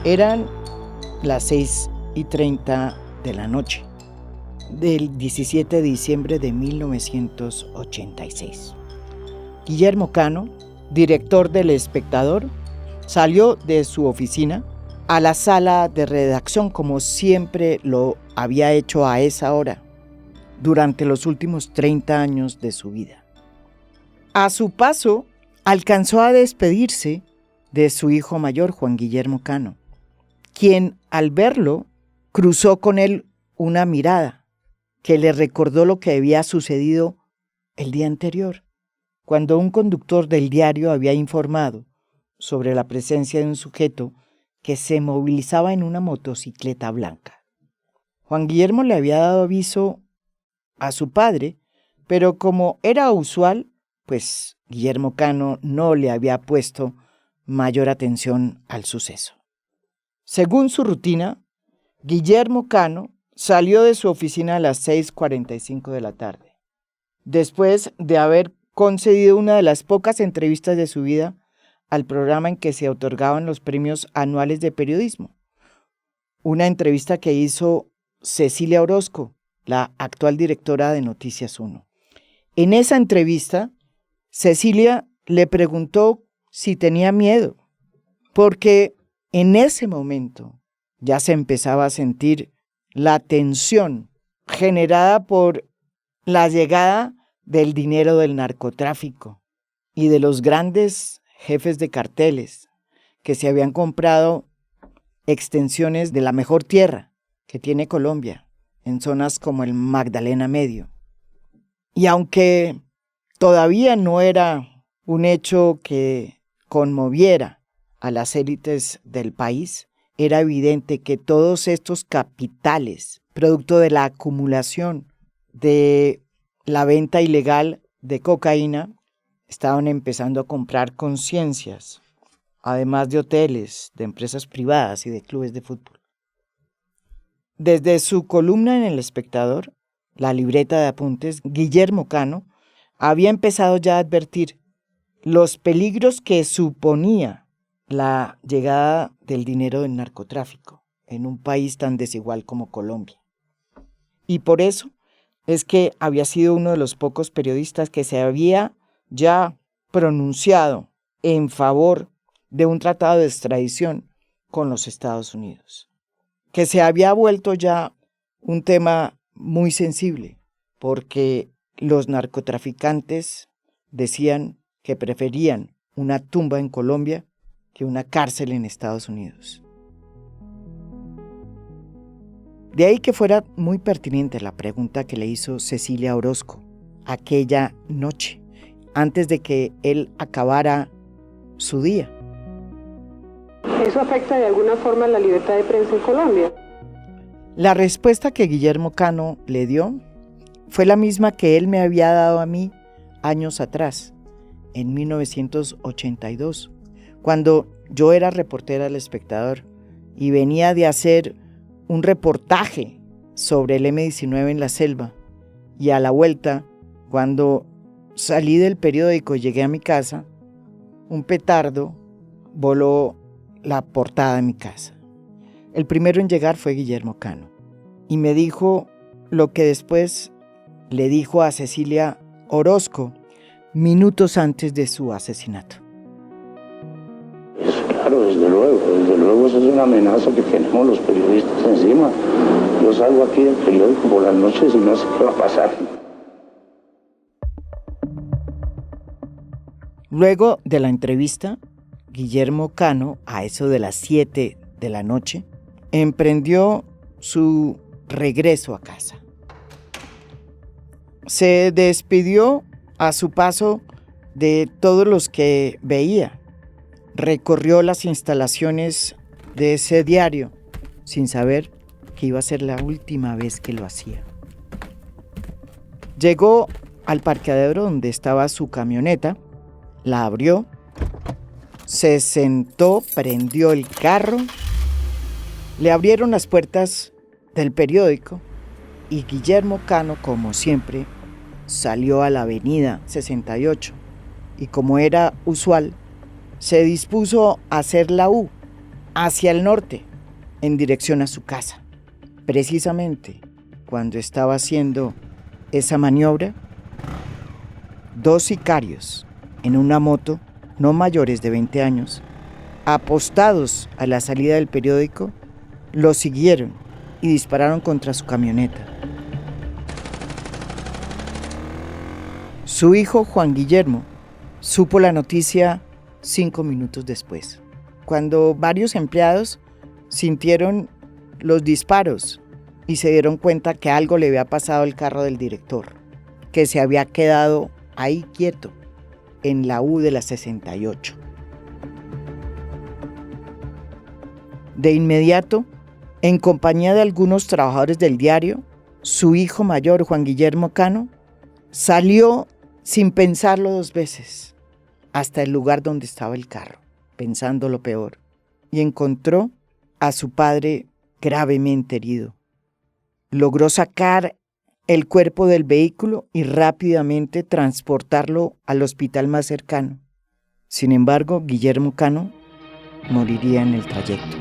Eran las 6:30 de la noche del 17 de diciembre de 1986. Guillermo Cano, director del Espectador, salió de su oficina a la sala de redacción como siempre lo había hecho a esa hora durante los últimos 30 años de su vida. A su paso, alcanzó a despedirse de su hijo mayor, Juan Guillermo Cano, quien al verlo cruzó con él una mirada que le recordó lo que había sucedido el día anterior, cuando un conductor del diario había informado sobre la presencia de un sujeto que se movilizaba en una motocicleta blanca. Juan Guillermo le había dado aviso a su padre, pero como era usual, pues Guillermo Cano no le había puesto mayor atención al suceso. Según su rutina, Guillermo Cano salió de su oficina a las 6:45 de la tarde, después de haber concedido una de las pocas entrevistas de su vida al programa en que se otorgaban los premios anuales de periodismo, una entrevista que hizo Cecilia Orozco, la actual directora de Noticias 1. En esa entrevista, Cecilia le preguntó si tenía miedo, porque en ese momento ya se empezaba a sentir la tensión generada por la llegada del dinero del narcotráfico y de los grandes jefes de carteles que se habían comprado extensiones de la mejor tierra que tiene Colombia en zonas como el Magdalena Medio. Y aunque todavía no era un hecho que conmoviera a las élites del país, era evidente que todos estos capitales, producto de la acumulación de la venta ilegal de cocaína, estaban empezando a comprar conciencias, además de hoteles, de empresas privadas y de clubes de fútbol. Desde su columna en El Espectador, la libreta de apuntes, Guillermo Cano había empezado ya a advertir los peligros que suponía la llegada del dinero del narcotráfico en un país tan desigual como Colombia. Y por eso es que había sido uno de los pocos periodistas que se había ya pronunciado en favor de un tratado de extradición con los Estados Unidos, que se había vuelto ya un tema muy sensible, porque los narcotraficantes decían que preferían una tumba en Colombia que una cárcel en Estados Unidos. De ahí que fuera muy pertinente la pregunta que le hizo Cecilia Orozco aquella noche, antes de que él acabara su día. ¿Eso afecta de alguna forma la libertad de prensa en Colombia? La respuesta que Guillermo Cano le dio fue la misma que él me había dado a mí años atrás, en 1982, cuando yo era reportera del Espectador y venía de hacer un reportaje sobre el M-19 en la selva, y a la vuelta, cuando salí del periódico y llegué a mi casa, un petardo voló la portada de mi casa. El primero en llegar fue Guillermo Cano y me dijo lo que después le dijo a Cecilia Orozco minutos antes de su asesinato. Claro, desde luego eso es una amenaza que tenemos los periodistas encima. Yo salgo aquí del periódico por las noches y no sé qué va a pasar. Luego de la entrevista, Guillermo Cano, a eso de las 7 de la noche, emprendió su regreso a casa. Se despidió a su paso de todos los que veía. Recorrió las instalaciones de ese diario sin saber que iba a ser la última vez que lo hacía. Llegó al parqueadero donde estaba su camioneta, la abrió, se sentó, prendió el carro, le abrieron las puertas del periódico y Guillermo Cano, como siempre, salió a la avenida 68 y, como era usual, se dispuso a hacer la U hacia el norte, en dirección a su casa. Precisamente cuando estaba haciendo esa maniobra, 2 sicarios en una moto, no mayores de 20 años, apostados a la salida del periódico, lo siguieron y dispararon contra su camioneta. Su hijo Juan Guillermo supo la noticia 5 minutos después, cuando varios empleados sintieron los disparos y se dieron cuenta que algo le había pasado al carro del director, que se había quedado ahí quieto, en la U de la 68. De inmediato, en compañía de algunos trabajadores del diario, su hijo mayor, Juan Guillermo Cano, salió sin pensarlo 2 veces hasta el lugar donde estaba el carro, pensando lo peor, y encontró a su padre gravemente herido. Logró sacar el cuerpo del vehículo y rápidamente transportarlo al hospital más cercano. Sin embargo, Guillermo Cano moriría en el trayecto.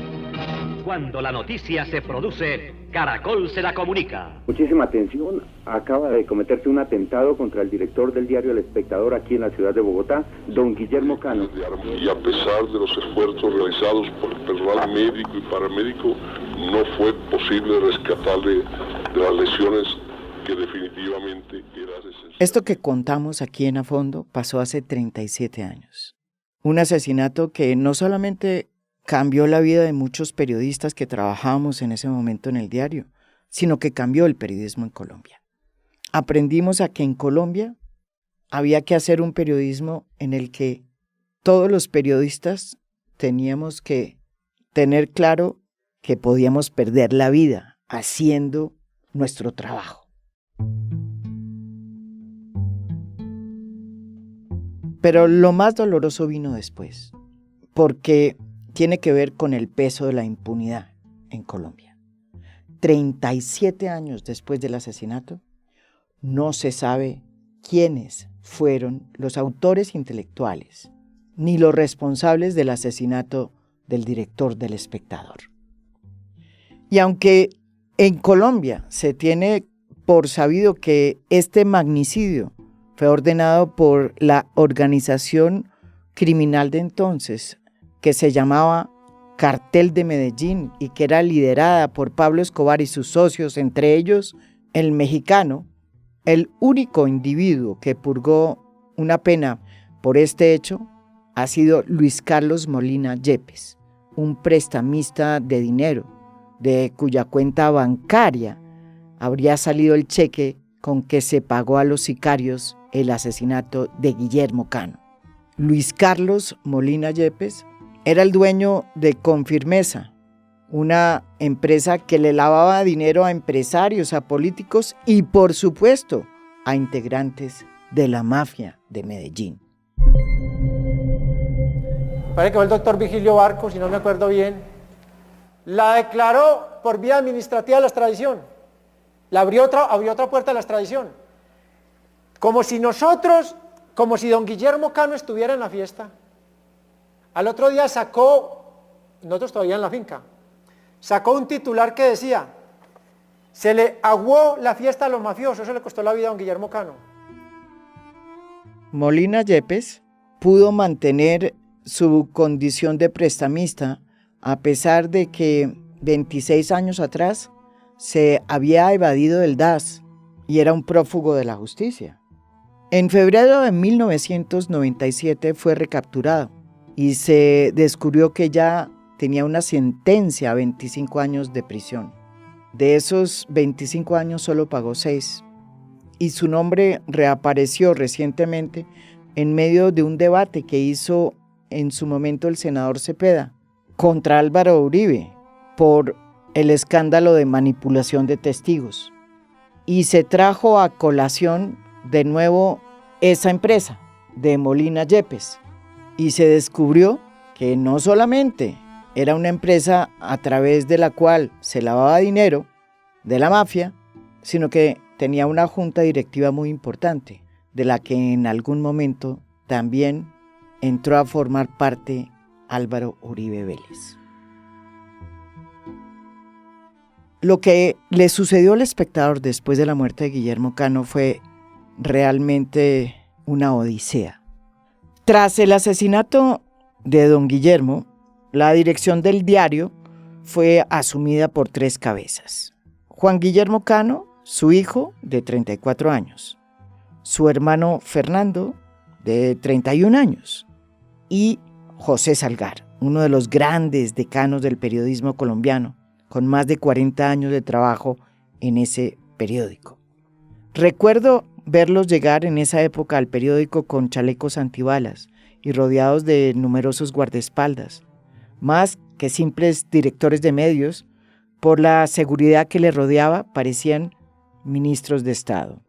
Cuando la noticia se produce, Caracol se la comunica. Muchísima atención, acaba de cometerse un atentado contra el director del diario El Espectador aquí en la ciudad de Bogotá, don Guillermo Cano. Y a pesar de los esfuerzos realizados por el personal médico y paramédico, no fue posible rescatarle de las lesiones que definitivamente era esencial. Esto que contamos aquí en A Fondo pasó hace 37 años. Un asesinato que no solamente cambió la vida de muchos periodistas que trabajábamos en ese momento en el diario, sino que cambió el periodismo en Colombia. Aprendimos a que en Colombia había que hacer un periodismo en el que todos los periodistas teníamos que tener claro que podíamos perder la vida haciendo nuestro trabajo. Pero lo más doloroso vino después, porque tiene que ver con el peso de la impunidad en Colombia. 37 años después del asesinato, no se sabe quiénes fueron los autores intelectuales ni los responsables del asesinato del director del Espectador. Y aunque en Colombia se tiene por sabido que este magnicidio fue ordenado por la organización criminal de entonces, que se llamaba Cartel de Medellín y que era liderada por Pablo Escobar y sus socios, entre ellos el mexicano, el único individuo que purgó una pena por este hecho ha sido Luis Carlos Molina Yepes, un prestamista de dinero, de cuya cuenta bancaria habría salido el cheque con que se pagó a los sicarios el asesinato de Guillermo Cano. Luis Carlos Molina Yepes era el dueño de Confirmeza, una empresa que le lavaba dinero a empresarios, a políticos y, por supuesto, a integrantes de la mafia de Medellín. Parece que fue el doctor Vigilio Barco, si no me acuerdo bien, la declaró por vía administrativa de la extradición. Abrió otra puerta a la extradición. Como si don Guillermo Cano estuviera en la fiesta. Al otro día nosotros todavía en la finca, sacó un titular que decía, se le aguó la fiesta a los mafiosos, eso le costó la vida a don Guillermo Cano. Molina Yepes pudo mantener su condición de prestamista a pesar de que 26 años atrás se había evadido del DAS y era un prófugo de la justicia. En febrero de 1997 fue recapturado y se descubrió que ya tenía una sentencia a 25 años de prisión. De esos 25 años solo pagó 6 y su nombre reapareció recientemente en medio de un debate que hizo en su momento el senador Cepeda contra Álvaro Uribe por el escándalo de manipulación de testigos. Y se trajo a colación de nuevo esa empresa de Molina Yepes y se descubrió que no solamente era una empresa a través de la cual se lavaba dinero de la mafia, sino que tenía una junta directiva muy importante, de la que en algún momento también entró a formar parte Álvaro Uribe Vélez. Lo que le sucedió al espectador después de la muerte de Guillermo Cano fue realmente una odisea. Tras el asesinato de don Guillermo, la dirección del diario fue asumida por 3 cabezas. Juan Guillermo Cano, su hijo, de 34 años, su hermano Fernando, de 31 años, y José Salgar, uno de los grandes decanos del periodismo colombiano, con más de 40 años de trabajo en ese periódico. Recuerdo verlos llegar en esa época al periódico con chalecos antibalas y rodeados de numerosos guardaespaldas, más que simples directores de medios. Por la seguridad que les rodeaba, parecían ministros de Estado.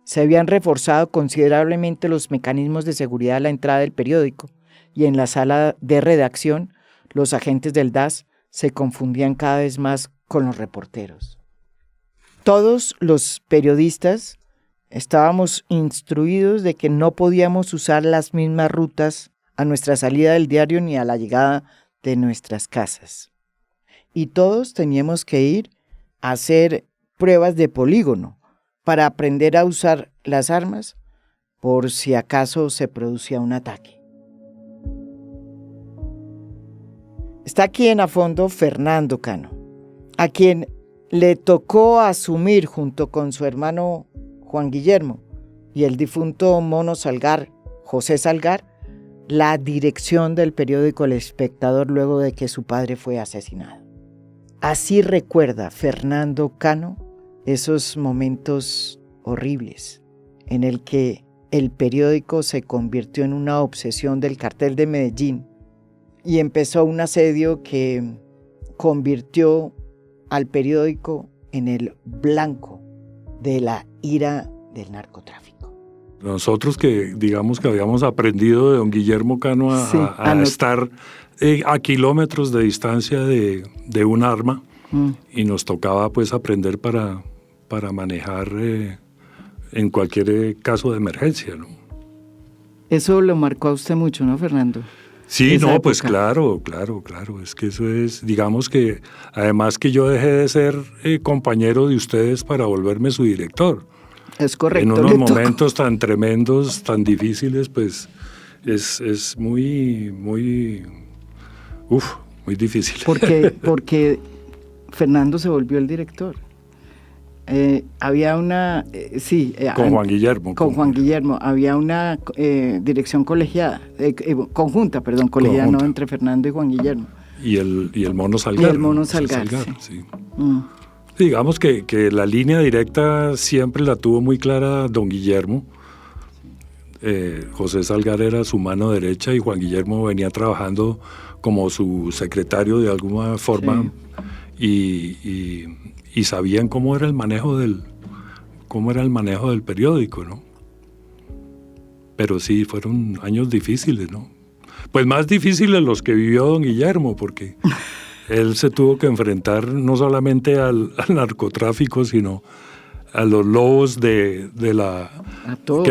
Se habían reforzado considerablemente los mecanismos de seguridad a la entrada del periódico, y en la sala de redacción los agentes del DAS se confundían cada vez más con los reporteros. Todos los periodistas estábamos instruidos de que no podíamos usar las mismas rutas a nuestra salida del diario ni a la llegada de nuestras casas. Y todos teníamos que ir a hacer pruebas de polígono para aprender a usar las armas por si acaso se producía un ataque. Está aquí en A Fondo Fernando Cano, a quien le tocó asumir junto con su hermano Juan Guillermo y el difunto mono Salgar, José Salgar, la dirección del periódico El Espectador luego de que su padre fue asesinado. Así recuerda Fernando Cano esos momentos horribles en el que el periódico se convirtió en una obsesión del cartel de Medellín y empezó un asedio que convirtió al periódico en el blanco de la ira del narcotráfico. Nosotros que digamos que habíamos aprendido de don Guillermo Cano a estar a kilómetros de distancia de un arma y nos tocaba pues aprender para manejar en cualquier caso de emergencia, ¿no? Eso lo marcó a usted mucho, ¿no, Fernando? Sí, Esa no, época. pues claro, es que eso es, digamos que además que yo dejé de ser compañero de ustedes para volverme su director. Es correcto. En unos momentos tan tremendos, tan difíciles, pues es muy difícil. Porque Fernando se volvió el director. Había una... con Juan Guillermo. Con Juan Guillermo. Había una dirección colegiada, conjunta, no entre Fernando y Juan Guillermo. Y el mono Salgar. Y el mono Salgar, sí. Digamos que la línea directa siempre la tuvo muy clara don Guillermo. José Salgar era su mano derecha y Juan Guillermo venía trabajando como su secretario de alguna forma, y sabían cómo era el manejo del periódico, ¿no? Pero sí, fueron años difíciles, ¿no? Pues más difíciles los que vivió don Guillermo, porque él se tuvo que enfrentar no solamente al narcotráfico, sino a los lobos que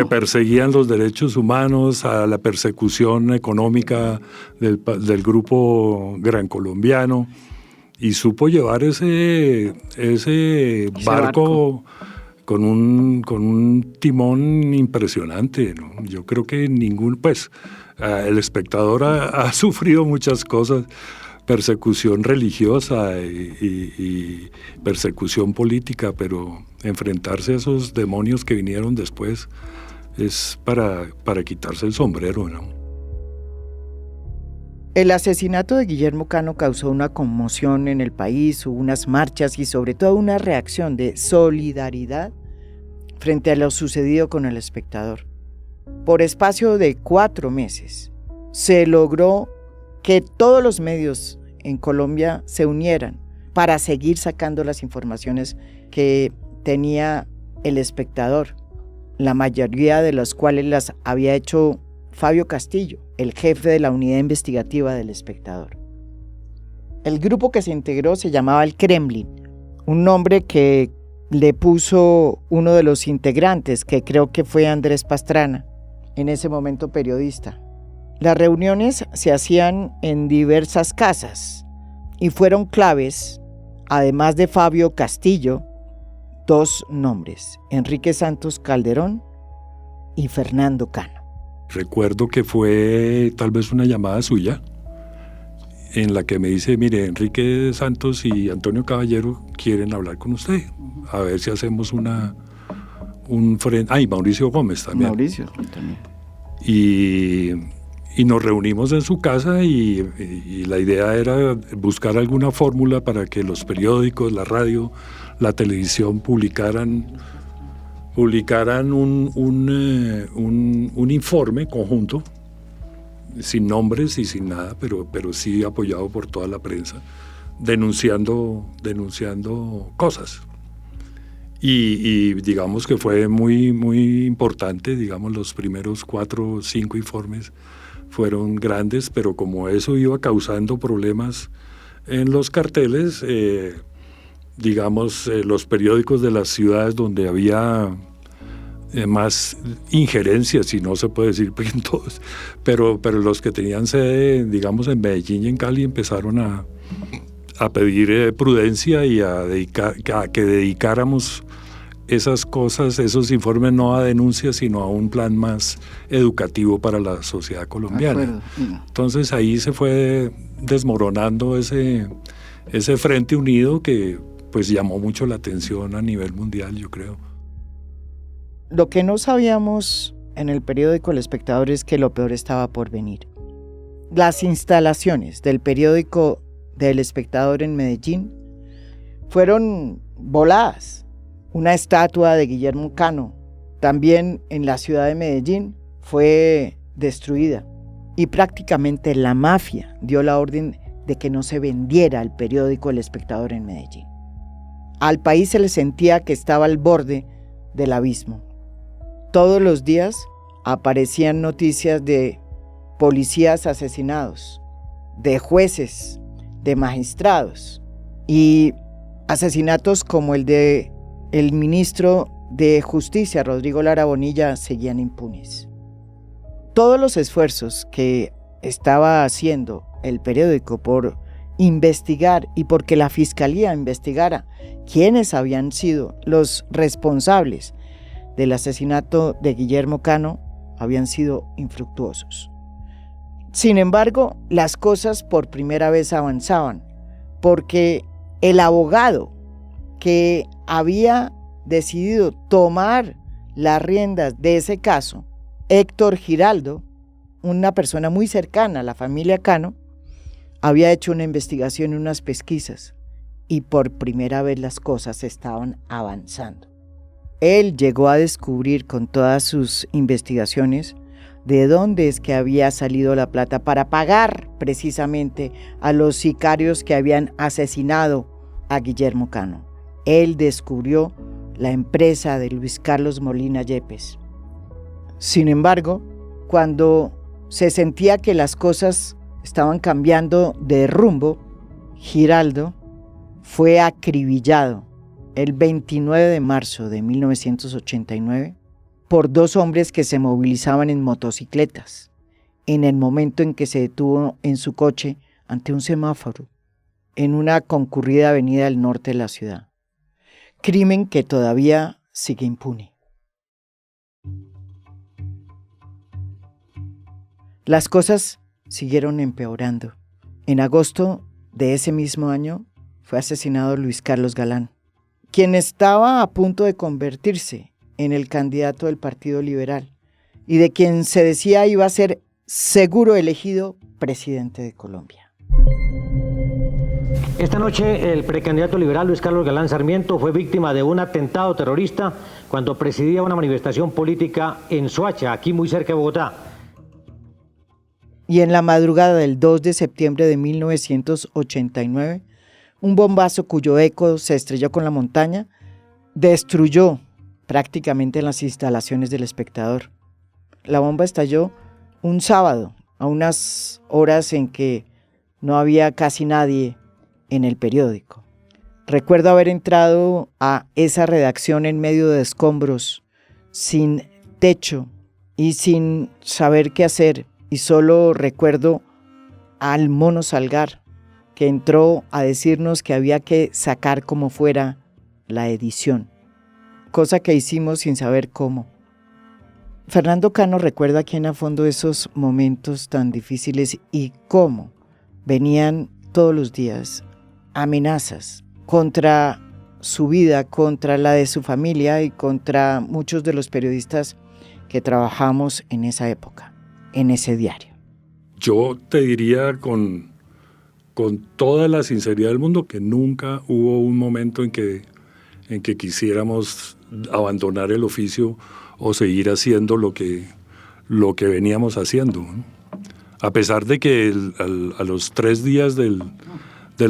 perseguían los derechos humanos, a la persecución económica del grupo Gran Colombiano, y supo llevar ese barco con un timón impresionante, ¿no? Yo creo que el espectador ha sufrido muchas cosas, persecución religiosa y persecución política, pero enfrentarse a esos demonios que vinieron después es para quitarse el sombrero, ¿no? El asesinato de Guillermo Cano causó una conmoción en el país, hubo unas marchas y sobre todo una reacción de solidaridad frente a lo sucedido con El Espectador. Por espacio de 4 meses se logró que todos los medios en Colombia se unieran para seguir sacando las informaciones que tenía El Espectador, la mayoría de las cuales las había hecho Fabio Castillo, el jefe de la unidad investigativa del Espectador. El grupo que se integró se llamaba el Kremlin, un nombre que le puso uno de los integrantes, que creo que fue Andrés Pastrana, en ese momento periodista. Las reuniones se hacían en diversas casas y fueron claves además de Fabio Castillo, 2 nombres, Enrique Santos Calderón y Fernando Cano. Recuerdo que fue tal vez una llamada suya en la que me dice, mire, Enrique Santos y Antonio Caballero quieren hablar con usted, a ver si hacemos un frente. Y Mauricio Gómez también. Mauricio también. Y nos reunimos en su casa y la idea era buscar alguna fórmula para que los periódicos, la radio, la televisión publicaran un informe conjunto, sin nombres y sin nada, pero sí apoyado por toda la prensa, denunciando cosas. Y digamos que fue muy, muy importante, digamos, los primeros 4 o 5 informes fueron grandes, pero como eso iba causando problemas en los carteles, digamos, los periódicos de las ciudades donde había más injerencias, si no se puede decir en todos, pero los que tenían sede, digamos, en Medellín y en Cali, empezaron a pedir prudencia y a que dedicáramos esas cosas, esos informes, no a denuncias, sino a un plan más educativo para la sociedad colombiana. Entonces ahí se fue desmoronando ese Frente Unido que pues llamó mucho la atención a nivel mundial, yo creo. Lo que no sabíamos en el periódico El Espectador es que lo peor estaba por venir. Las instalaciones del periódico del Espectador en Medellín fueron voladas. Una estatua de Guillermo Cano, también en la ciudad de Medellín, fue destruida. Y prácticamente la mafia dio la orden de que no se vendiera el periódico El Espectador en Medellín. Al país se le sentía que estaba al borde del abismo. Todos los días aparecían noticias de policías asesinados, de jueces, de magistrados, y asesinatos como el de el ministro de Justicia, Rodrigo Lara Bonilla, seguían impunes. Todos los esfuerzos que estaba haciendo el periódico por investigar y porque la fiscalía investigara quiénes habían sido los responsables del asesinato de Guillermo Cano habían sido infructuosos. Sin embargo, las cosas por primera vez avanzaban, porque el abogado que había decidido tomar las riendas de ese caso, Héctor Giraldo, una persona muy cercana a la familia Cano, había hecho una investigación y unas pesquisas, y por primera vez las cosas estaban avanzando. Él llegó a descubrir con todas sus investigaciones de dónde es que había salido la plata para pagar precisamente a los sicarios que habían asesinado a Guillermo Cano. Él descubrió la empresa de Luis Carlos Molina Yepes. Sin embargo, cuando se sentía que las cosas estaban cambiando de rumbo, Giraldo fue acribillado el 29 de marzo de 1989 por 2 hombres que se movilizaban en motocicletas en el momento en que se detuvo en su coche ante un semáforo en una concurrida avenida del norte de la ciudad. Crimen que todavía sigue impune. Las cosas siguieron empeorando. En agosto de ese mismo año fue asesinado Luis Carlos Galán, quien estaba a punto de convertirse en el candidato del Partido Liberal y de quien se decía iba a ser seguro elegido presidente de Colombia. Esta noche el precandidato liberal Luis Carlos Galán Sarmiento fue víctima de un atentado terrorista cuando presidía una manifestación política en Soacha, aquí muy cerca de Bogotá. Y en la madrugada del 2 de septiembre de 1989, un bombazo cuyo eco se estrelló con la montaña destruyó prácticamente las instalaciones del Espectador. La bomba estalló un sábado, a unas horas en que no había casi nadie en el periódico. Recuerdo haber entrado a esa redacción en medio de escombros, sin techo y sin saber qué hacer, y solo recuerdo al Mono Salgar, que entró a decirnos que había que sacar como fuera la edición, cosa que hicimos sin saber cómo. Fernando Cano recuerda aquí en a fondo esos momentos tan difíciles y cómo venían todos los días amenazas contra su vida, contra la de su familia y contra muchos de los periodistas que trabajamos en esa época, en ese diario. Yo te diría con toda la sinceridad del mundo que nunca hubo un momento en que quisiéramos abandonar el oficio o seguir haciendo lo que veníamos haciendo, ¿no? A pesar de que a los 3 días del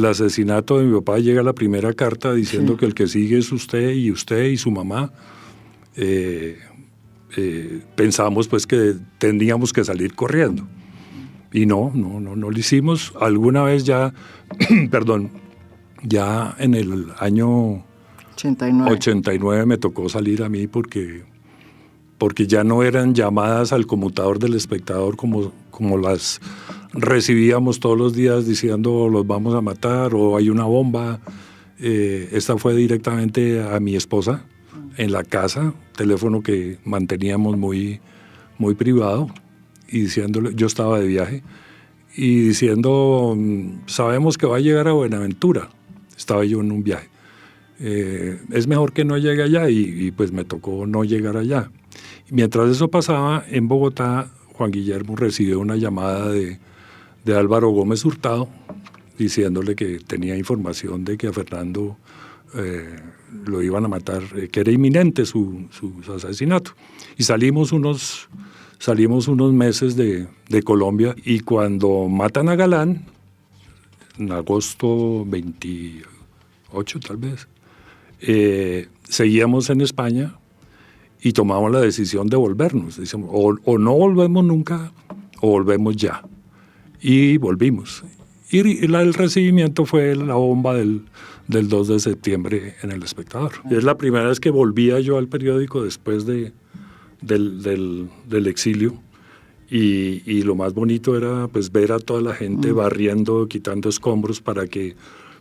asesinato de mi papá llega la primera carta diciendo que el que sigue es usted y su mamá, pensamos pues que tendríamos que salir corriendo. Y no lo hicimos. Alguna vez ya, perdón, ya en el año 89 me tocó salir a mí porque ya no eran llamadas al conmutador del Espectador como las recibíamos todos los días diciendo los vamos a matar o hay una bomba. Esta fue directamente a mi esposa en la casa, teléfono que manteníamos muy, muy privado, y diciéndole, yo estaba de viaje, y diciendo, sabemos que va a llegar a Buenaventura. Estaba yo en un viaje. Es mejor que no llegue allá, y pues me tocó no llegar allá. Mientras eso pasaba, en Bogotá, Juan Guillermo recibió una llamada de Álvaro Gómez Hurtado diciéndole que tenía información de que a Fernando lo iban a matar, que era inminente su asesinato. Y salimos unos meses de Colombia, y cuando matan a Galán, en agosto 28 tal vez, seguíamos en España y tomamos la decisión de volvernos. Decimos, o no volvemos nunca o volvemos ya. Y volvimos. Y el recibimiento fue la bomba del 2 de septiembre en El Espectador. Es la primera vez que volvía yo al periódico después del exilio, y lo más bonito era pues ver a toda la gente barriendo, quitando escombros para que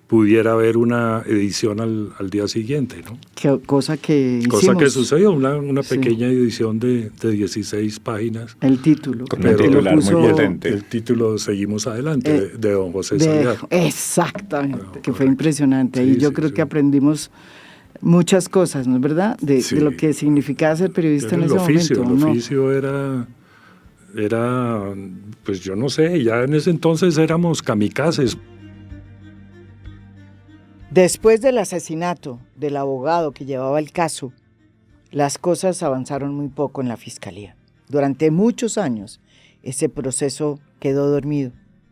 pudiera haber una edición al día siguiente, ¿no? Cosa que sucedió, una pequeña edición de 16 páginas. El título. Con un titular muy potente. El título Seguimos Adelante, de don José Salgado. Exactamente, que fue impresionante. Y yo creo que aprendimos muchas cosas, ¿no es verdad? De lo que significaba ser periodista en ese momento. El oficio era, pues yo no sé, ya en ese entonces éramos kamikazes. Después del asesinato del abogado que llevaba el caso, las cosas avanzaron muy poco en la fiscalía. Durante muchos años, ese proceso quedó dormido,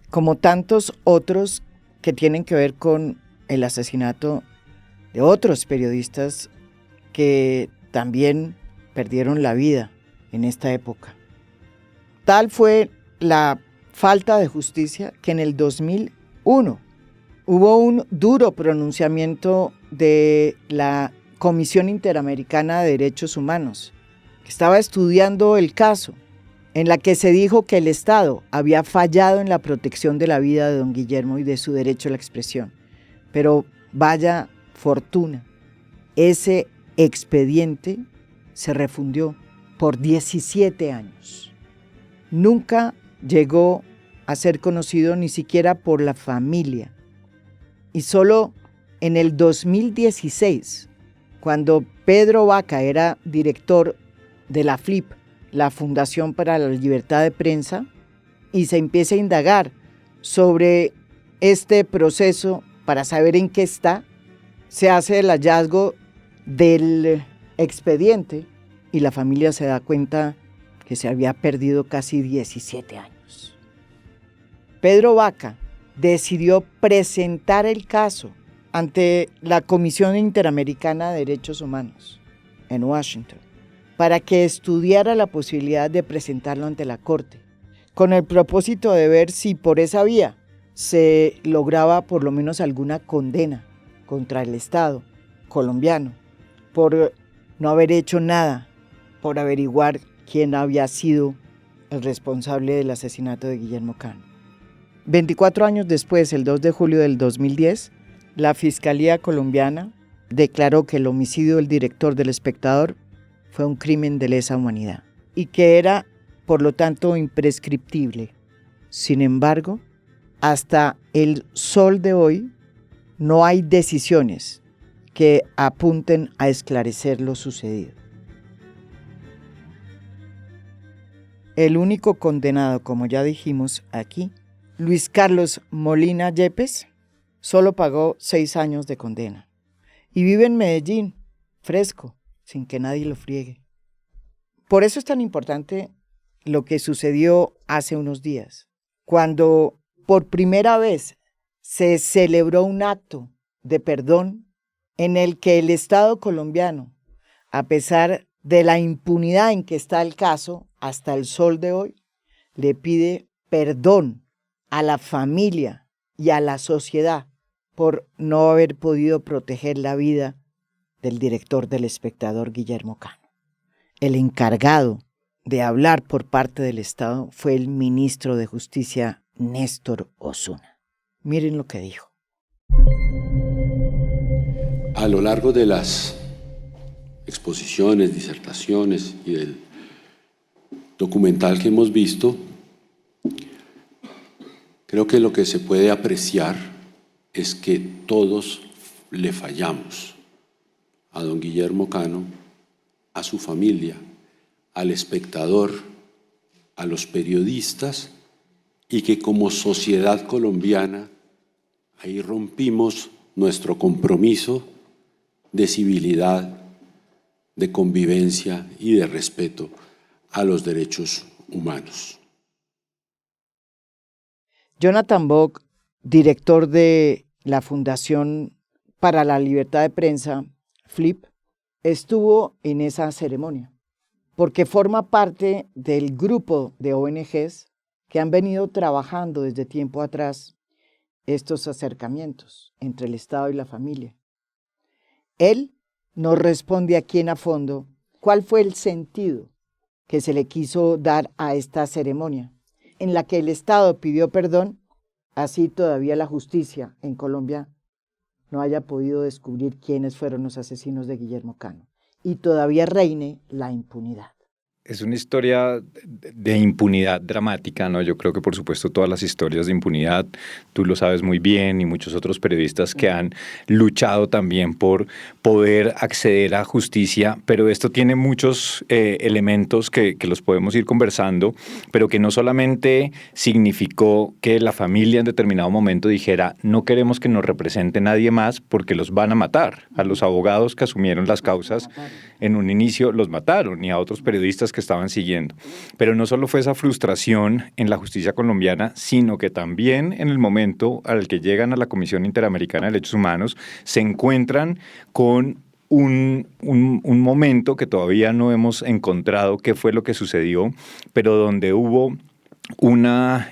como tantos otros que tienen que ver con el asesinato de otros periodistas que también perdieron la vida en esta época. Tal fue la falta de justicia que en el 2001 hubo un duro pronunciamiento de la Comisión Interamericana de Derechos Humanos, que estaba estudiando el caso, en la que se dijo que el Estado había fallado en la protección de la vida de don Guillermo y de su derecho a la expresión. Pero vaya fortuna, ese expediente se refundió por 17 años. Nunca llegó a ser conocido ni siquiera por la familia. Y solo en el 2016, cuando Pedro Vaca era director de la FLIP, la Fundación para la Libertad de Prensa, y se empieza a indagar sobre este proceso para saber en qué está, se hace el hallazgo del expediente y la familia se da cuenta que se había perdido casi 17 años. Pedro Vaca decidió presentar el caso ante la Comisión Interamericana de Derechos Humanos en Washington para que estudiara la posibilidad de presentarlo ante la Corte, con el propósito de ver si por esa vía se lograba por lo menos alguna condena contra el Estado colombiano por no haber hecho nada por averiguar quién había sido el responsable del asesinato de Guillermo Cano. 24 años después, el 2 de julio del 2010, la Fiscalía colombiana declaró que el homicidio del director del Espectador fue un crimen de lesa humanidad y que era, por lo tanto, imprescriptible. Sin embargo, hasta el sol de hoy no hay decisiones que apunten a esclarecer lo sucedido. El único condenado, como ya dijimos aquí, Luis Carlos Molina Yepes, solo pagó 6 años de condena y vive en Medellín, fresco, sin que nadie lo friegue. Por eso es tan importante lo que sucedió hace unos días, cuando por primera vez se celebró un acto de perdón en el que el Estado colombiano, a pesar de la impunidad en que está el caso hasta el sol de hoy, le pide perdón a la familia y a la sociedad por no haber podido proteger la vida del director del Espectador, Guillermo Cano. El encargado de hablar por parte del Estado fue el ministro de Justicia, Néstor Osuna. Miren lo que dijo. A lo largo de las exposiciones, disertaciones y del documental que hemos visto, creo que lo que se puede apreciar es que todos le fallamos a don Guillermo Cano, a su familia, al espectador, a los periodistas, y que como sociedad colombiana ahí rompimos nuestro compromiso de civilidad, de convivencia y de respeto a los derechos humanos. Jonathan Bock, director de la Fundación para la Libertad de Prensa, FLIP, estuvo en esa ceremonia, porque forma parte del grupo de ONGs que han venido trabajando desde tiempo atrás estos acercamientos entre el Estado y la familia. Él nos responde aquí en A Fondo cuál fue el sentido que se le quiso dar a esta ceremonia, en la que el Estado pidió perdón, así todavía la justicia en Colombia no haya podido descubrir quiénes fueron los asesinos de Guillermo Cano, y todavía reine la impunidad. Es una historia de impunidad dramática, ¿no? Yo creo que, por supuesto, todas las historias de impunidad, tú lo sabes muy bien, y muchos otros periodistas que han luchado también por poder acceder a justicia, pero esto tiene muchos elementos que los podemos ir conversando, pero que no solamente significó que la familia en determinado momento dijera, no queremos que nos represente nadie más porque los van a matar. A los abogados que asumieron las causas en un inicio los mataron, y a otros periodistas que estaban siguiendo. Pero no solo fue esa frustración en la justicia colombiana, sino que también en el momento al que llegan a la Comisión Interamericana de Derechos Humanos se encuentran con un momento que todavía no hemos encontrado qué fue lo que sucedió, pero donde hubo una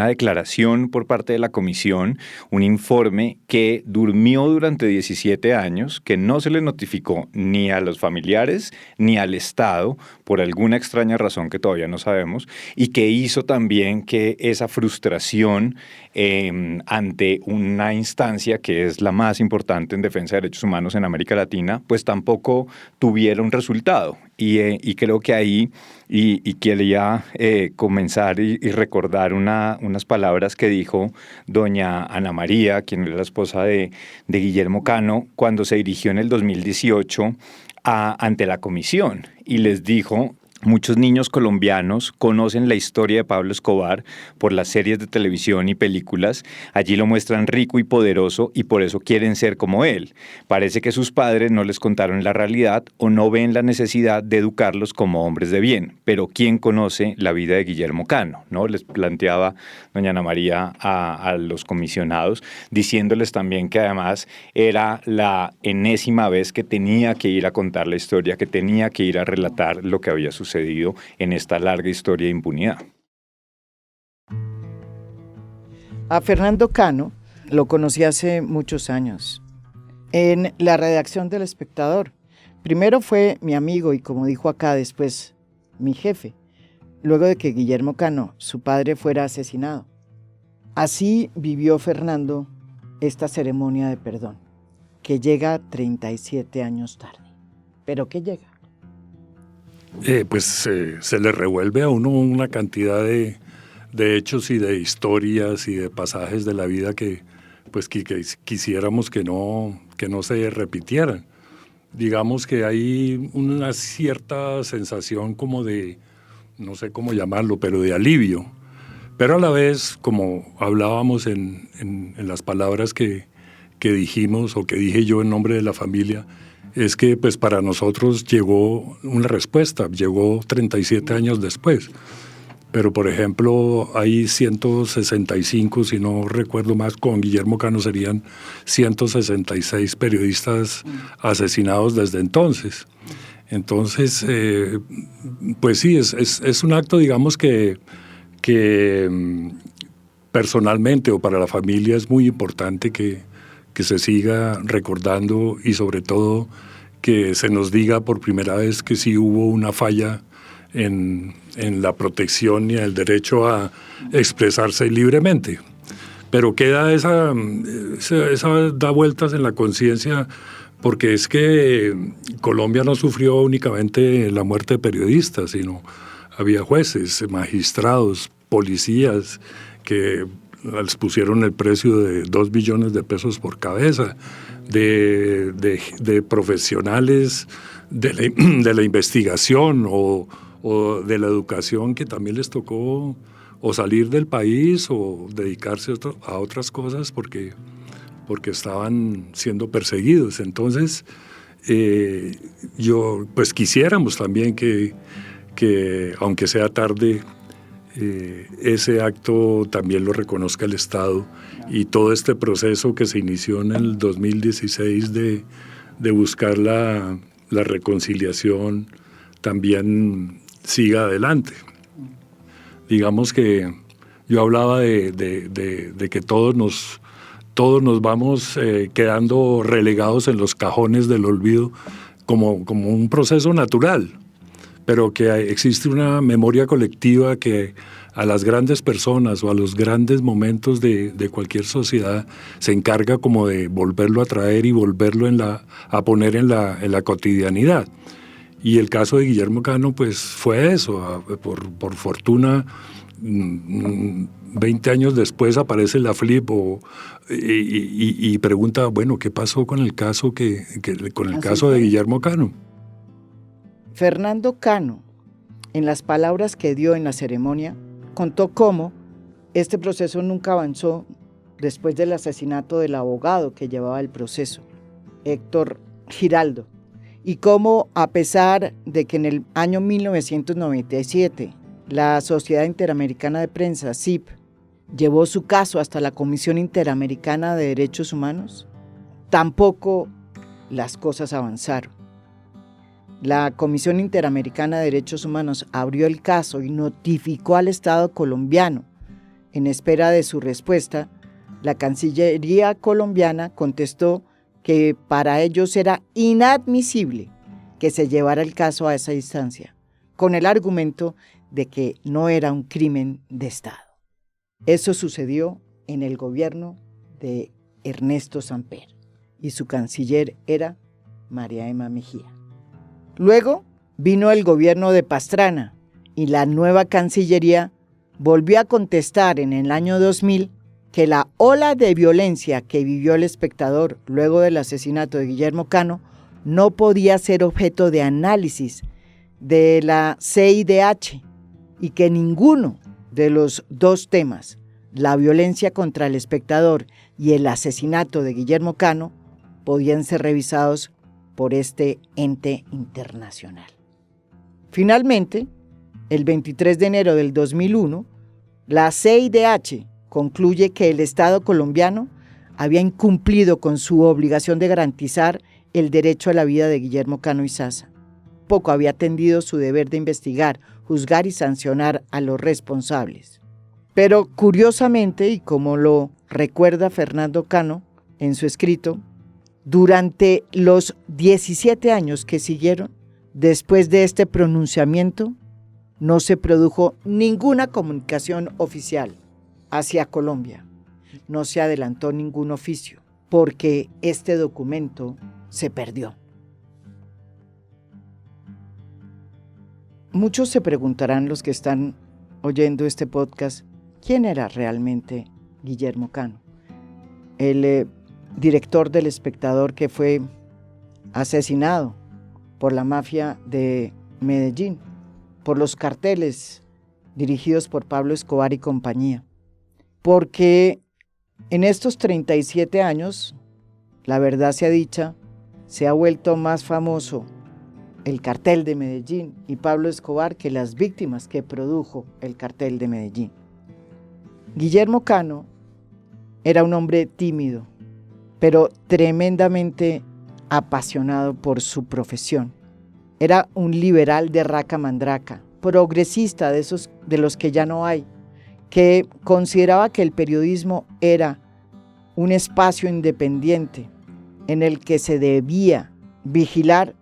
declaración por parte de la comisión, un informe que durmió durante 17 años, que no se le notificó ni a los familiares ni al Estado, por alguna extraña razón que todavía no sabemos, y que hizo también que esa frustración ante una instancia que es la más importante en defensa de derechos humanos en América Latina, pues tampoco tuviera un resultado. Y creo que ahí, y quería comenzar y recordar unas palabras que dijo doña Ana María, quien era la esposa de Guillermo Cano, cuando se dirigió en el 2018 ante la comisión, y les dijo: muchos niños colombianos conocen la historia de Pablo Escobar por las series de televisión y películas. Allí lo muestran rico y poderoso y por eso quieren ser como él. Parece que sus padres no les contaron la realidad o no ven la necesidad de educarlos como hombres de bien. Pero ¿quién conoce la vida de Guillermo Cano?, ¿no? Les planteaba doña Ana María a los comisionados, diciéndoles también que además era la enésima vez que tenía que ir a contar la historia, que tenía que ir a relatar lo que había sucedido en esta larga historia de impunidad. A Fernando Cano lo conocí hace muchos años en la redacción del Espectador. Primero fue mi amigo y, como dijo acá, después mi jefe, luego de que Guillermo Cano, su padre, fuera asesinado. Así vivió Fernando esta ceremonia de perdón, que llega 37 años tarde. ¿Pero qué llega? Se le revuelve a uno una cantidad de hechos y de historias y de pasajes de la vida que quisiéramos que no se repitieran. Digamos que hay una cierta sensación como de, no sé cómo llamarlo, pero de alivio. Pero a la vez, como hablábamos en las palabras que dijimos o que dije yo en nombre de la familia, es que pues para nosotros llegó una respuesta, llegó 37 años después. Pero, por ejemplo, hay 165, si no recuerdo más, con Guillermo Cano serían 166 periodistas asesinados desde entonces. Entonces, pues sí, es un acto, digamos, que personalmente o para la familia es muy importante que se siga recordando y sobre todo que se nos diga por primera vez que sí hubo una falla en la protección y el derecho a expresarse libremente. Pero queda esa da vueltas en la conciencia, porque es que Colombia no sufrió únicamente la muerte de periodistas, sino había jueces, magistrados, policías que les pusieron el precio de 2 billones de pesos por cabeza, de profesionales de la investigación o de la educación que también les tocó o salir del país o dedicarse a otras cosas porque estaban siendo perseguidos. Entonces, yo pues quisiéramos también que aunque sea tarde, ese acto también lo reconozca el Estado y todo este proceso que se inició en el 2016 de buscar la reconciliación también siga adelante. Digamos que yo hablaba de que todos nos vamos quedando relegados en los cajones del olvido como un proceso natural, pero que existe una memoria colectiva que a las grandes personas o a los grandes momentos de cualquier sociedad se encarga como de volverlo a traer y volverlo a poner en la cotidianidad. Y el caso de Guillermo Cano pues fue eso. Por fortuna, 20 años después aparece la FLIP y pregunta, bueno, ¿qué pasó con el caso caso de Guillermo Cano? Fernando Cano, en las palabras que dio en la ceremonia, contó cómo este proceso nunca avanzó después del asesinato del abogado que llevaba el proceso, Héctor Giraldo, y cómo, a pesar de que en el año 1997 la Sociedad Interamericana de Prensa, SIP, llevó su caso hasta la Comisión Interamericana de Derechos Humanos, tampoco las cosas avanzaron. La Comisión Interamericana de Derechos Humanos abrió el caso y notificó al Estado colombiano. En espera de su respuesta, la Cancillería colombiana contestó que para ellos era inadmisible que se llevara el caso a esa instancia, con el argumento de que no era un crimen de Estado. Eso sucedió en el gobierno de Ernesto Samper y su canciller era María Emma Mejía. Luego vino el gobierno de Pastrana y la nueva Cancillería volvió a contestar en el año 2000 que la ola de violencia que vivió El Espectador luego del asesinato de Guillermo Cano no podía ser objeto de análisis de la CIDH y que ninguno de los dos temas, la violencia contra El Espectador y el asesinato de Guillermo Cano, podían ser revisados por este ente internacional. Finalmente, el 23 de enero del 2001, la CIDH concluye que el Estado colombiano había incumplido con su obligación de garantizar el derecho a la vida de Guillermo Cano Izaza. Poco había atendido su deber de investigar, juzgar y sancionar a los responsables. Pero curiosamente, y como lo recuerda Fernando Cano en su escrito, durante los 17 años que siguieron, después de este pronunciamiento, no se produjo ninguna comunicación oficial hacia Colombia. No se adelantó ningún oficio porque este documento se perdió. Muchos se preguntarán, los que están oyendo este podcast, ¿quién era realmente Guillermo Cano? El director del Espectador que fue asesinado por la mafia de Medellín, por los carteles dirigidos por Pablo Escobar y compañía. Porque en estos 37 años, la verdad sea dicha, se ha vuelto más famoso el cartel de Medellín y Pablo Escobar que las víctimas que produjo el cartel de Medellín. Guillermo Cano era un hombre tímido, pero tremendamente apasionado por su profesión. Era un liberal de raca mandraca, progresista de los que ya no hay, que consideraba que el periodismo era un espacio independiente en el que se debía vigilar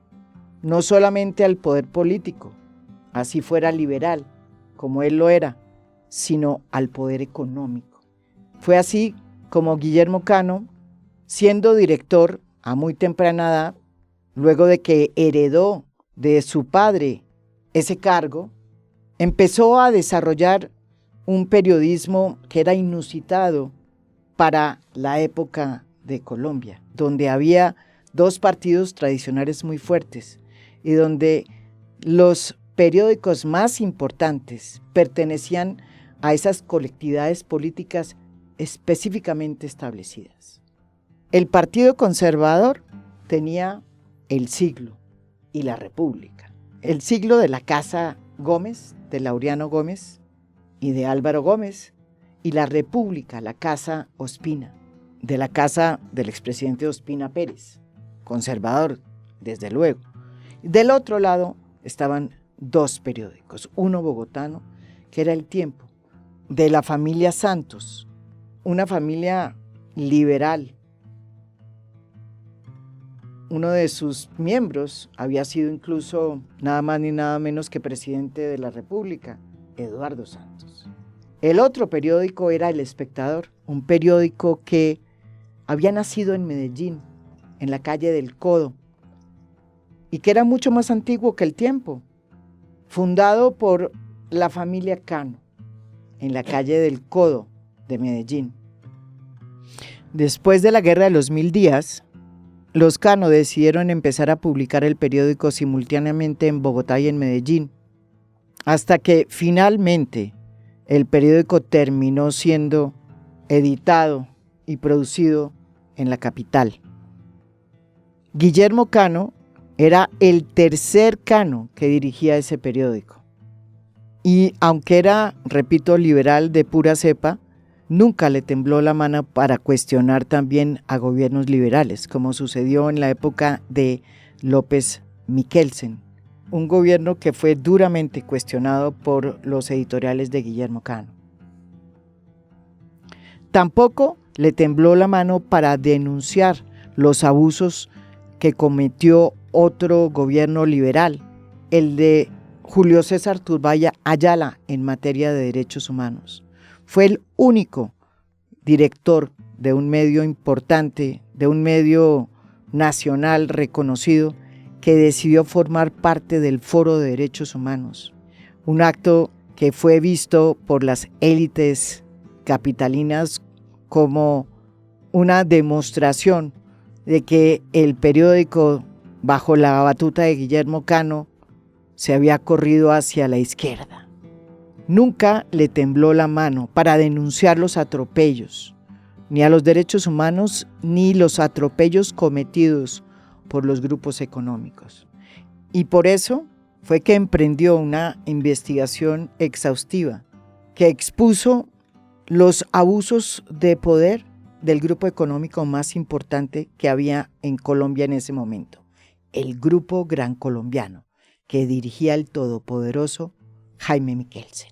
no solamente al poder político, así fuera liberal, como él lo era, sino al poder económico. Fue así como Guillermo Cano, siendo director a muy temprana edad, luego de que heredó de su padre ese cargo, empezó a desarrollar un periodismo que era inusitado para la época de Colombia, donde había dos partidos tradicionales muy fuertes y donde los periódicos más importantes pertenecían a esas colectividades políticas específicamente establecidas. El Partido Conservador tenía El Siglo y La República. El Siglo de la Casa Gómez, de Laureano Gómez y de Álvaro Gómez, y La República, la Casa Ospina, de la casa del expresidente Ospina Pérez, conservador, desde luego. Del otro lado estaban dos periódicos, uno bogotano, que era El Tiempo, de la familia Santos, una familia liberal. Uno de sus miembros había sido incluso nada más ni nada menos que presidente de la República, Eduardo Santos. El otro periódico era El Espectador, un periódico que había nacido en Medellín, en la calle del Codo, y que era mucho más antiguo que El Tiempo, fundado por la familia Cano, en la calle del Codo de Medellín. Después de la Guerra de los 1000 días, los Cano decidieron empezar a publicar el periódico simultáneamente en Bogotá y en Medellín, hasta que finalmente el periódico terminó siendo editado y producido en la capital. Guillermo Cano era el tercer Cano que dirigía ese periódico. Y aunque era, repito, liberal de pura cepa, nunca le tembló la mano para cuestionar también a gobiernos liberales, como sucedió en la época de López Miquelsen, un gobierno que fue duramente cuestionado por los editoriales de Guillermo Cano. Tampoco le tembló la mano para denunciar los abusos que cometió otro gobierno liberal, el de Julio César Turbay Ayala, en materia de derechos humanos. Fue el único director de un medio importante, de un medio nacional reconocido, que decidió formar parte del Foro de Derechos Humanos, un acto que fue visto por las élites capitalinas como una demostración de que el periódico, bajo la batuta de Guillermo Cano, se había corrido hacia la izquierda. Nunca le tembló la mano para denunciar los atropellos, ni a los derechos humanos, ni los atropellos cometidos por los grupos económicos. Y por eso fue que emprendió una investigación exhaustiva que expuso los abusos de poder del grupo económico más importante que había en Colombia en ese momento, el Grupo Gran Colombiano, que dirigía el todopoderoso Jaime Miquelsen.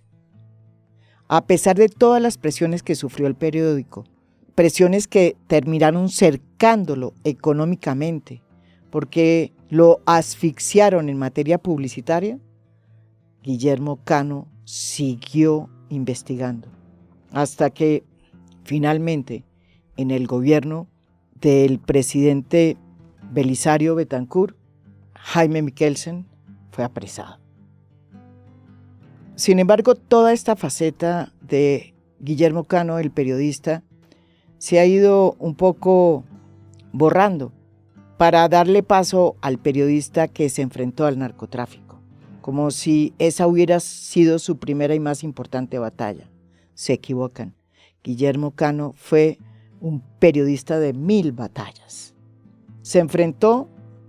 A pesar de todas las presiones que sufrió el periódico, presiones que terminaron cercándolo económicamente, porque lo asfixiaron en materia publicitaria, Guillermo Cano siguió investigando hasta que finalmente en el gobierno del presidente Belisario Betancur, Jaime Mikkelsen fue apresado. Sin embargo, toda esta faceta de Guillermo Cano, el periodista, se ha ido un poco borrando para darle paso al periodista que se enfrentó al narcotráfico, como si esa hubiera sido su primera y más importante batalla. Se equivocan. Guillermo Cano fue un periodista de 1000 batallas. Se enfrentó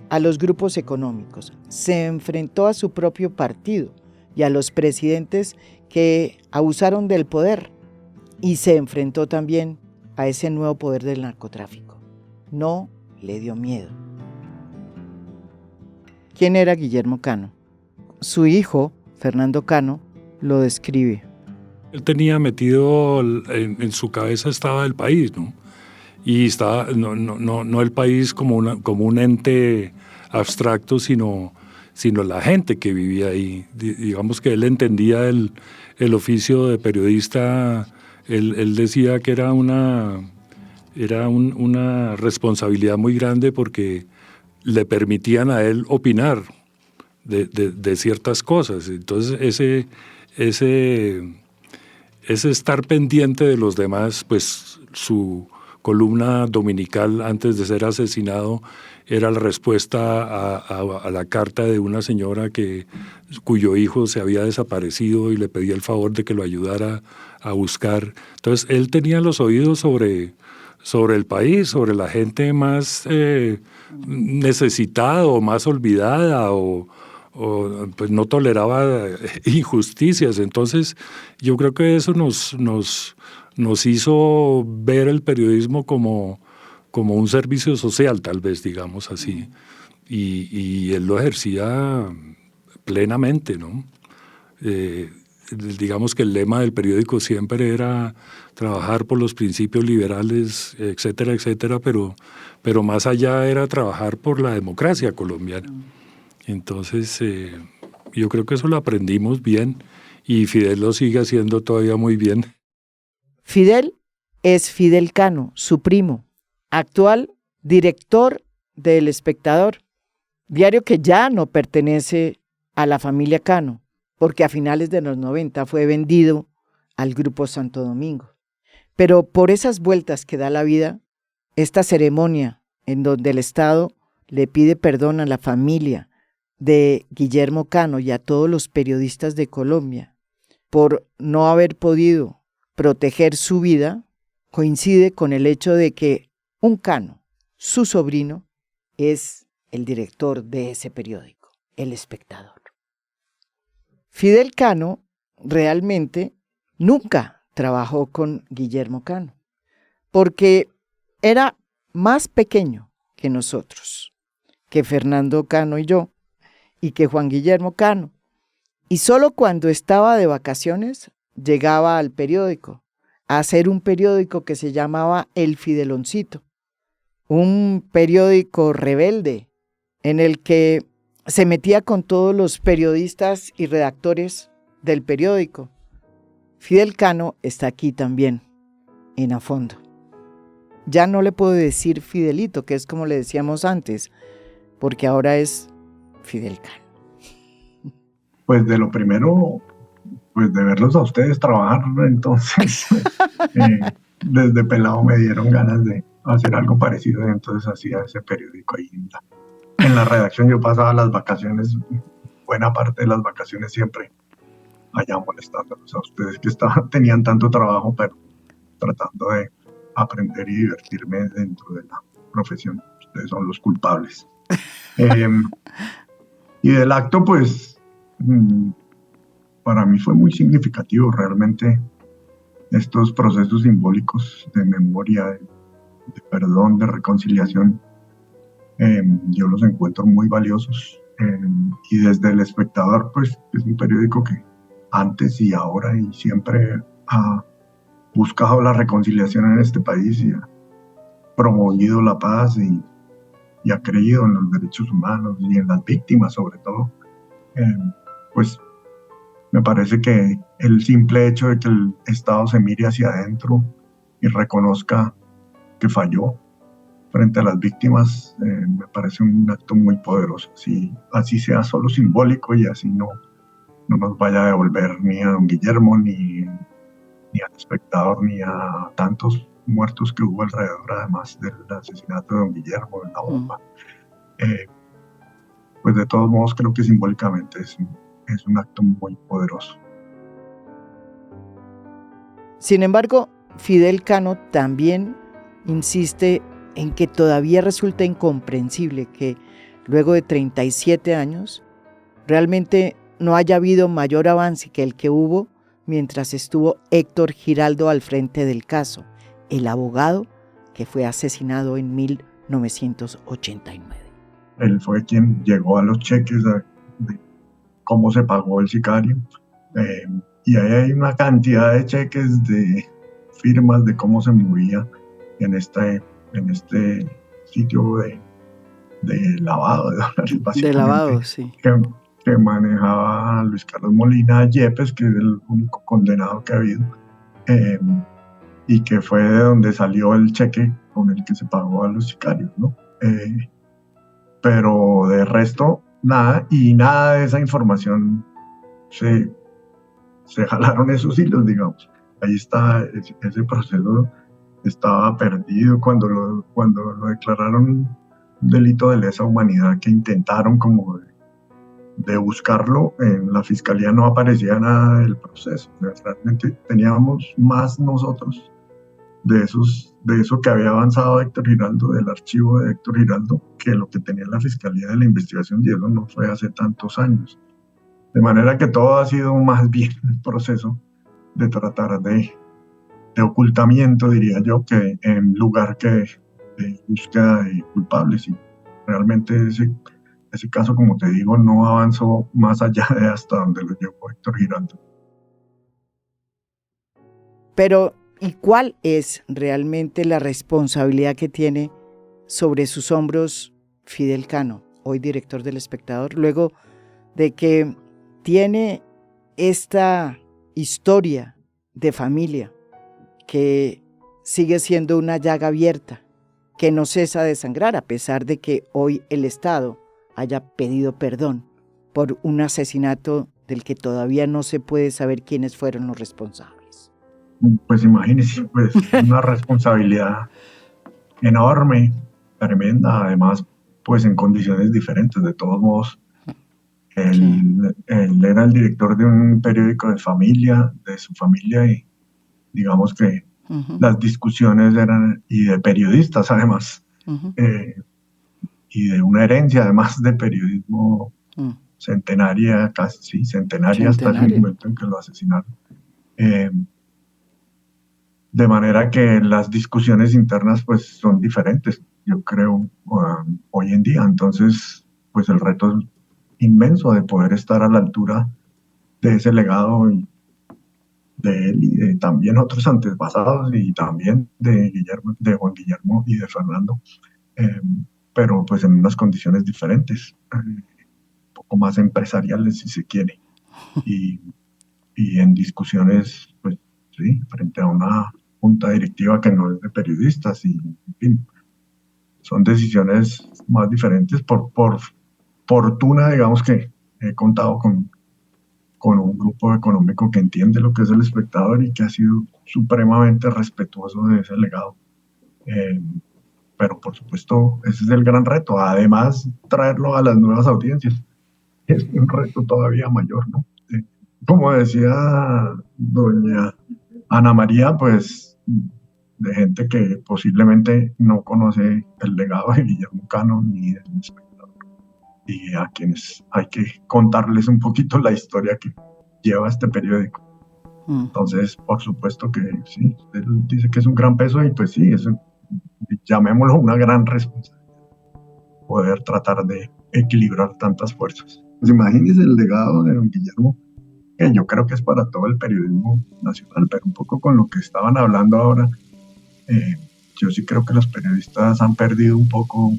a los grupos económicos, se enfrentó a su propio partido y a los presidentes que abusaron del poder, y se enfrentó también a ese nuevo poder del narcotráfico. No le dio miedo. ¿Quién era Guillermo Cano? Su hijo, Fernando Cano, lo describe. Él tenía metido en su cabeza estaba el país, ¿no? Y estaba no el país como un ente abstracto, sino la gente que vivía ahí. Digamos que él entendía el oficio de periodista. Él decía que era una responsabilidad muy grande porque le permitían a él opinar de ciertas cosas. Entonces ese estar pendiente de los demás, pues su columna dominical antes de ser asesinado era la respuesta a la carta de una señora cuyo hijo se había desaparecido y le pedía el favor de que lo ayudara a buscar. Entonces él tenía los oídos sobre el país, sobre la gente más necesitada o más olvidada o pues no toleraba injusticias. Entonces yo creo que eso nos hizo ver el periodismo como un servicio social, tal vez, digamos así. Y él lo ejercía plenamente, ¿no? Digamos que el lema del periódico siempre era trabajar por los principios liberales, etcétera, etcétera, pero más allá era trabajar por la democracia colombiana. Entonces, yo creo que eso lo aprendimos bien y Fidel lo sigue haciendo todavía muy bien. Fidel es Fidel Cano, su primo, actual director del Espectador, diario que ya no pertenece a la familia Cano, porque a finales de los 90 fue vendido al Grupo Santo Domingo. Pero por esas vueltas que da la vida, esta ceremonia en donde el Estado le pide perdón a la familia de Guillermo Cano y a todos los periodistas de Colombia por no haber podido proteger su vida, coincide con el hecho de que un Cano, su sobrino, es el director de ese periódico, El Espectador. Fidel Cano realmente nunca trabajó con Guillermo Cano, porque era más pequeño que nosotros, que Fernando Cano y yo, y que Juan Guillermo Cano. Y solo cuando estaba de vacaciones llegaba al periódico, a hacer un periódico que se llamaba El Fideloncito, un periódico rebelde en el que se metía con todos los periodistas y redactores del periódico. Fidel Cano está aquí también, en a fondo. Ya no le puedo decir Fidelito, que es como le decíamos antes, porque ahora es Fidel Cano. Pues de lo primero, pues de verlos a ustedes trabajar, entonces desde pelado me dieron ganas de hacer algo parecido, y entonces hacía ese periódico ahí en la redacción. Yo pasaba las vacaciones, buena parte de las vacaciones siempre allá molestándolos a ustedes que tenían tanto trabajo, pero tratando de aprender y divertirme dentro de la profesión. Ustedes son los culpables. Y del acto, pues, para mí fue muy significativo realmente estos procesos simbólicos de memoria, de perdón, de reconciliación. Yo los encuentro muy valiosos. Y desde El Espectador, pues, es un periódico que antes y ahora y siempre ha buscado la reconciliación en este país y ha promovido la paz y ha creído en los derechos humanos y en las víctimas sobre todo. Pues Me parece que el simple hecho de que el Estado se mire hacia adentro y reconozca que falló frente a las víctimas, me parece un acto muy poderoso. Así sea solo simbólico y así no nos vaya a devolver ni a don Guillermo, ni al espectador, ni a tantos muertos que hubo alrededor, además del asesinato de don Guillermo, de la bomba. Pues de todos modos creo que simbólicamente es un acto muy poderoso. Sin embargo, Fidel Cano también insiste en que todavía resulta incomprensible que luego de 37 años realmente no haya habido mayor avance que el que hubo mientras estuvo Héctor Giraldo al frente del caso, el abogado que fue asesinado en 1989. Él fue quien llegó a los cheques de cómo se pagó el sicario, y ahí hay una cantidad de cheques, de firmas de cómo se movía en este sitio de lavado de dólares, básicamente. De lavado, sí. Que manejaba Luis Carlos Molina Yepes, que es el único condenado que ha habido, y que fue de donde salió el cheque con el que se pagó a los sicarios, ¿no? Pero de resto, nada, y nada de esa información se jalaron esos hilos, digamos. Ahí está, ese proceso estaba perdido cuando lo declararon delito de lesa humanidad, que intentaron como de buscarlo. En la fiscalía no aparecía nada del proceso. O sea, realmente teníamos más nosotros de eso que había avanzado Héctor Giraldo, del archivo de Héctor Giraldo, que lo que tenía la fiscalía de la investigación, y eso no fue hace tantos años. De manera que todo ha sido más bien un proceso de tratar de ocultamiento, diría yo, que en lugar que de búsqueda de culpables. Y realmente ese caso, como te digo, no avanzó más allá de hasta donde lo llevó Héctor Giraldo. Pero, ¿y cuál es realmente la responsabilidad que tiene sobre sus hombros Fidel Cano, hoy director del Espectador, luego de que tiene esta historia de familia que sigue siendo una llaga abierta, que no cesa de sangrar, a pesar de que hoy el Estado haya pedido perdón por un asesinato del que todavía no se puede saber quiénes fueron los responsables? Pues imagínense, pues una responsabilidad enorme, tremenda, además pues en condiciones diferentes. De todos modos, él era el director de un periódico de su familia, y digamos que las discusiones eran, y de periodistas además, y de una herencia además de periodismo centenaria, casi centenaria hasta el momento en que lo asesinaron. De manera que las discusiones internas pues son diferentes, yo creo, hoy en día. Entonces, pues el reto es inmenso de poder estar a la altura de ese legado de él y de también otros antepasados, y también de Juan Guillermo y de Fernando, pero pues en unas condiciones diferentes, un poco más empresariales si se quiere, y en discusiones, pues sí, frente a una junta directiva que no es de periodistas, y en fin, son decisiones más diferentes. Por fortuna, digamos que he contado con un grupo económico que entiende lo que es el Espectador y que ha sido supremamente respetuoso de ese legado. Pero por supuesto, ese es el gran reto. Además, traerlo a las nuevas audiencias es un reto todavía mayor, ¿no? Como decía doña Ana María, pues de gente que posiblemente no conoce el legado de Guillermo Cano ni del Espectador, y a quienes hay que contarles un poquito la historia que lleva este periódico. Entonces, por supuesto que sí, él dice que es un gran peso, y pues sí, llamémoslo una gran responsabilidad, poder tratar de equilibrar tantas fuerzas. Pues imagínense el legado de don Guillermo, que yo creo que es para todo el periodismo nacional, pero un poco con lo que estaban hablando ahora, yo sí creo que los periodistas han perdido un poco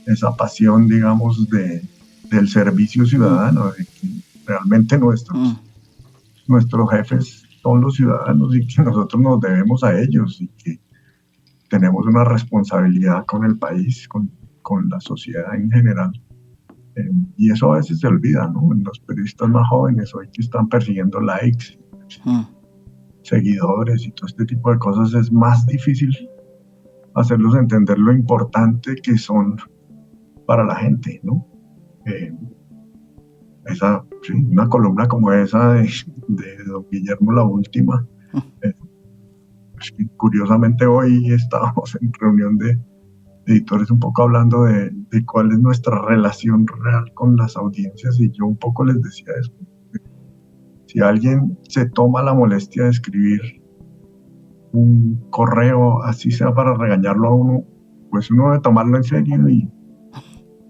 esa pasión, digamos, del servicio ciudadano, de que realmente nuestros jefes son los ciudadanos y que nosotros nos debemos a ellos y que tenemos una responsabilidad con el país, con la sociedad en general. Y eso a veces se olvida, ¿no? En los periodistas más jóvenes hoy que están persiguiendo likes, seguidores y todo este tipo de cosas, es más difícil hacerlos entender lo importante que son para la gente, ¿no? Una columna como esa de don Guillermo, la última, curiosamente hoy estábamos en reunión de editores un poco hablando de cuál es nuestra relación real con las audiencias, y yo un poco les decía eso. Si alguien se toma la molestia de escribir un correo, así sea para regañarlo a uno, pues uno debe tomarlo en serio,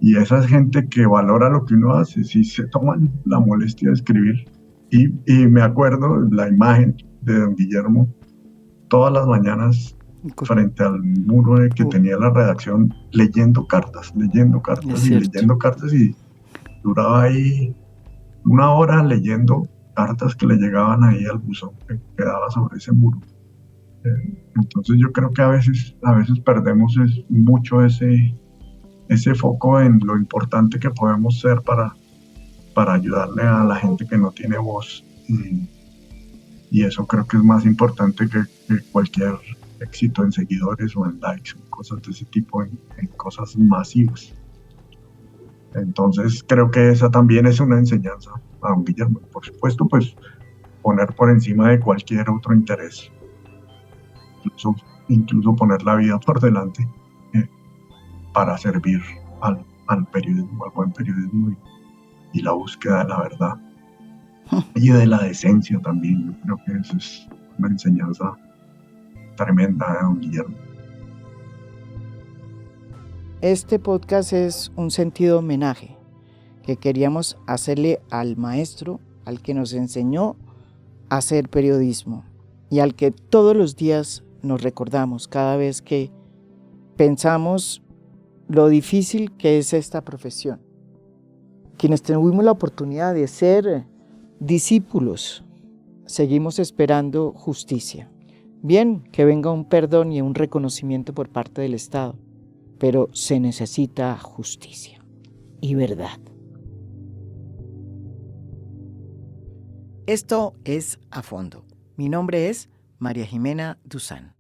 y esa gente que valora lo que uno hace, si se toman la molestia de escribir. Y me acuerdo la imagen de don Guillermo todas las mañanas frente al muro que tenía la redacción, leyendo cartas y leyendo cartas, y duraba ahí 1 hora leyendo cartas que le llegaban ahí al buzón que quedaba sobre ese muro. Entonces yo creo que a veces perdemos mucho ese foco en lo importante que podemos ser para ayudarle a la gente que no tiene voz, y eso creo que es más importante que cualquier éxito en seguidores o en likes o cosas de ese tipo, en cosas masivas. Entonces creo que esa también es una enseñanza a don Guillermo. Por supuesto, pues poner por encima de cualquier otro interés, incluso poner la vida por delante, para servir al periodismo, al buen periodismo y la búsqueda de la verdad y de la decencia también. Yo creo que eso es una enseñanza tremenda de don Guillermo. Este podcast es un sentido homenaje que queríamos hacerle al maestro, al que nos enseñó a hacer periodismo y al que todos los días nos recordamos cada vez que pensamos lo difícil que es esta profesión. Quienes tuvimos la oportunidad de ser discípulos, seguimos esperando justicia. Bien, que venga un perdón y un reconocimiento por parte del Estado, pero se necesita justicia y verdad. Esto es A Fondo. Mi nombre es María Jimena Duzán.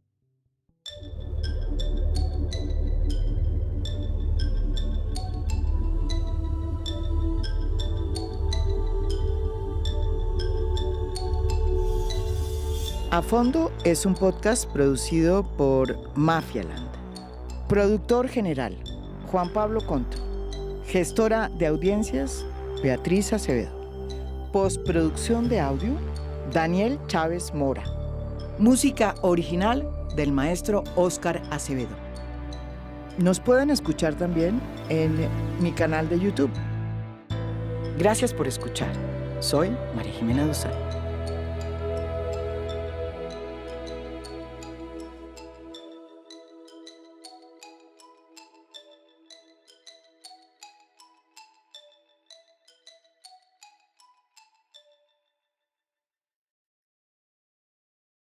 A Fondo es un podcast producido por Mafialand. Productor general, Juan Pablo Conto. Gestora de audiencias, Beatriz Acevedo. Postproducción de audio, Daniel Chávez Mora. Música original del maestro Óscar Acevedo. Nos pueden escuchar también en mi canal de YouTube. Gracias por escuchar. Soy María Jimena Duzán.